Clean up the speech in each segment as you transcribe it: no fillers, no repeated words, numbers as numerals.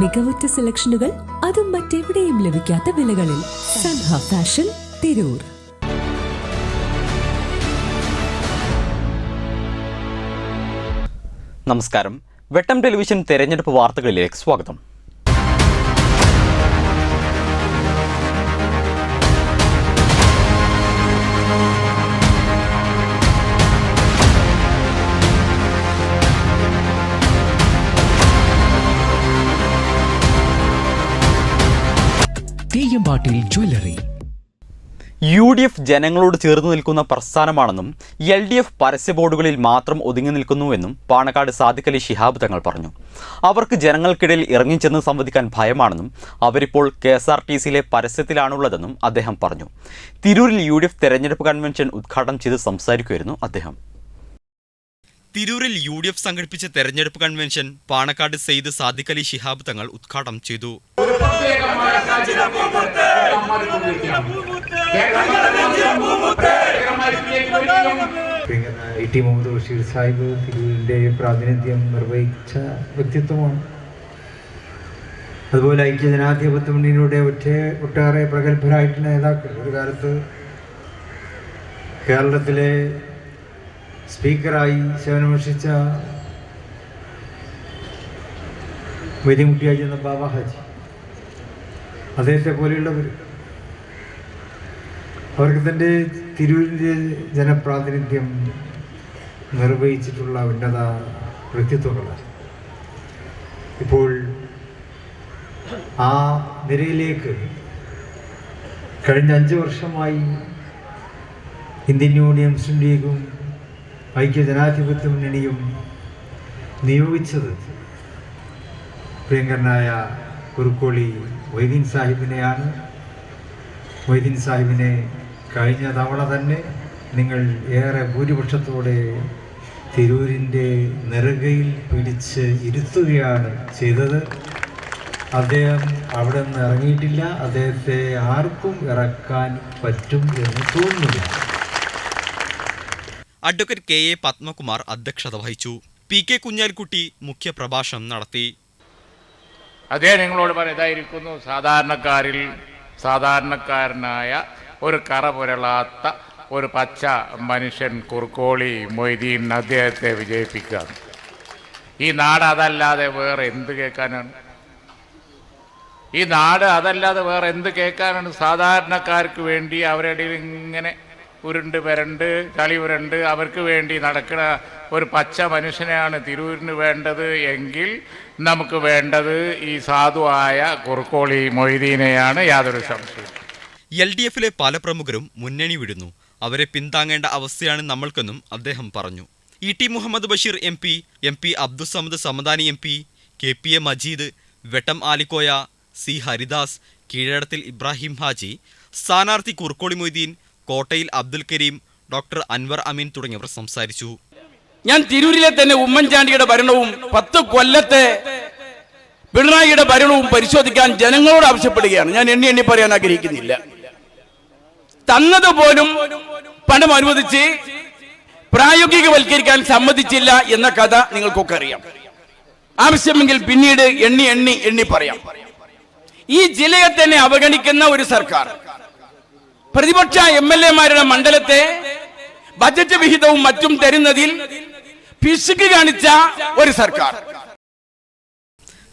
മികവുറ്റ സെലക്ഷനുകൾ, അതും മറ്റെവിടെയും ലഭിക്കാത്ത വിലകളിൽ. സൻഹ ഫാഷൻ, തിരൂർ. നമസ്കാരം. വെട്ടം ടെലിവിഷൻ തെരഞ്ഞെടുപ്പ് വാർത്തകളിലേക്ക് സ്വാഗതം. തെയ്യമ്പാട്ടിൽ ജ്വല്ലറി. UDF ജനങ്ങളോട് ചേർന്ന് നിൽക്കുന്ന പ്രസ്ഥാനമാണെന്നും LDF പരസ്യ ബോർഡുകളിൽ മാത്രം ഒതുങ്ങി നിൽക്കുന്നുവെന്നും പാണക്കാട് സാദിഖ് അലി ശിഹാബ് തങ്ങൾ പറഞ്ഞു. അവർക്ക് ജനങ്ങൾക്കിടയിൽ ഇറങ്ങിച്ചെന്ന് സംവദിക്കാൻ ഭയമാണെന്നും അവരിപ്പോൾ KSRTCയിലെ പരസ്യത്തിലാണുള്ളതെന്നും അദ്ദേഹം പറഞ്ഞു. തിരൂരിൽ UDF തെരഞ്ഞെടുപ്പ് കൺവെൻഷൻ ഉദ്ഘാടനം ചെയ്ത് സംസാരിക്കുകയായിരുന്നു അദ്ദേഹം. തിരൂരിൽ UDF സംഘടിപ്പിച്ച തെരഞ്ഞെടുപ്പ് കൺവെൻഷൻ പാണക്കാട് സെയ്ദ് സാദിഖ് അലി ശിഹാബ് തങ്ങൾ ഉദ്ഘാടനം ചെയ്തു. ടി മുഹമ്മദ് ബഷീർ സാഹിബ് തിരൂരിൻ്റെ പ്രാതിനിധ്യം നിർവഹിച്ച വ്യക്തിത്വമാണ്. അതുപോലെ ഐക്യജനാധിപത്യ മുന്നണിയുടെ ഒട്ടേറെ പ്രഗത്ഭരായിട്ടുള്ള നേതാക്കൾ. ഒരു കാലത്ത് കേരളത്തിലെ സ്പീക്കറായി സേവനമനുഷ്ഠിച്ച വെതിമുട്ടിയായി ചെന്ന ബാബ ഹാജി, അദ്ദേഹത്തെ പോലെയുള്ളവർ, അവർക്ക് തൻ്റെ തിരൂരിൻ്റെ ജനപ്രാതിനിധ്യം നിർവഹിച്ചിട്ടുള്ള ഉന്നത വ്യക്തിത്വങ്ങളാണ്. ഇപ്പോൾ ആ നിരയിലേക്ക് കഴിഞ്ഞ 5 വർഷമായി ഇന്ത്യൻ യൂണിയൻ മുസ്ലിം ലീഗും ഐക്യജനാധിപത്യ മുന്നണിയും നിയോഗിച്ചത് പ്രിയങ്കരനായ കുറുക്കോളി മൊയ്തീൻ സാഹിബിനെയാണ്. മൊയ്തീൻ സാഹിബിനെ കഴിഞ്ഞ തവണ തന്നെ നിങ്ങൾ ഏറെ ഭൂരിപക്ഷത്തോടെ തിരൂരിൻ്റെ നെറുകയിൽ പിടിച്ച് ഇരുത്തുകയാണ് ചെയ്തത്. അദ്ദേഹം അവിടെ നിന്ന് ഇറങ്ങിയിട്ടില്ല. അദ്ദേഹത്തെ ആർക്കും ഇറക്കാൻ പറ്റും എന്ന് തോന്നുന്നില്ല. അഡ്വക്കേറ്റ് KA പത്മകുമാർ അധ്യക്ഷത വഹിച്ചു. PK കുഞ്ഞാലിക്കുട്ടി മുഖ്യപ്രഭാഷണം നടത്തി. അദ്ദേഹം നിങ്ങളോട് പറയുന്നതായിരിക്കുന്നു, സാധാരണക്കാരനായ ഒരു കറ പുരളാത്ത ഒരു പച്ച മനുഷ്യൻ കുറുക്കോളി മൊയ്തീൻ അദ്ദേഹത്തെ വിജയിപ്പിക്കുക. ഈ നാട് അതല്ലാതെ വേറെ എന്ത് കേൾക്കാനാണ്? സാധാരണക്കാർക്ക് വേണ്ടി അവരുടെ ഇങ്ങനെ ഉരുണ്ട് വരണ്ട് കളി ഉരണ്ട് അവർക്ക് വേണ്ടി നടക്കുന്ന ഒരു പച്ച മനുഷ്യനെയാണ് തിരൂരിന് വേണ്ടത് എങ്കിൽ നമുക്ക് വേണ്ടത് ഈ സാധുവായ കുറുക്കോളി മൊയ്തീനെയാണ്, യാതൊരു സംശയം. LDFിലെ പല പ്രമുഖരും മുന്നണി വിടുന്നു. അവരെ പിന്താങ്ങേണ്ട അവസ്ഥയാണ് നമ്മൾക്കെന്നും അദ്ദേഹം പറഞ്ഞു. ET Muhammad Basheer MP Abdussamad Samadani MP, KPA Majeed, വെട്ടം ആലിക്കോയ, C ഹരിദാസ്, കീഴടത്തിൽ ഇബ്രാഹിം ഹാജി, സ്ഥാനാർത്ഥി കുറുക്കോളി മൊയ്തീൻ, കോട്ടയിൽ അബ്ദുൽ കരീം, ഡോക്ടർ അൻവർ അമീൻ തുടങ്ങിയവർ സംസാരിച്ചു. ഞാൻ തിരൂരിലെ തന്നെ ഉമ്മൻചാണ്ടിയുടെ ഭരണവും 10 കൊല്ലത്തെ പിണറായിയുടെ ഭരണവും പരിശോധിക്കാൻ ജനങ്ങളോട് ആവശ്യപ്പെടുകയാണ്. ഞാൻ എണ്ണി പറയാൻ ആഗ്രഹിക്കുന്നില്ല. തന്നതുപോലും പണം അനുവദിച്ച് പ്രായോഗികവൽക്കരിക്കാൻ സമ്മതിച്ചില്ല എന്ന കഥ നിങ്ങൾക്കൊക്കെ അറിയാം. ആവശ്യമെങ്കിൽ പിന്നീട് എണ്ണി പറയാം. ഈ ജില്ലയെ തന്നെ അവഗണിക്കുന്ന ഒരു സർക്കാർ, പ്രതിപക്ഷ MLA-മാരുടെ മണ്ഡലത്തെ ബജറ്റ് വിഹിതവും മറ്റും തരുന്നതിൽ പിശുക്ക് കാണിച്ച ഒരു സർക്കാർ.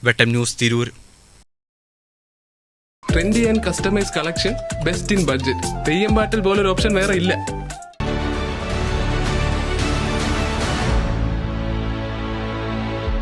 Vettam news Tirur. Trendy and customize collection, best in budget. തെയ്യമ്പാട്ടിൽ പോലൊരു ഓപ്ഷൻ വേറെ ഇല്ല.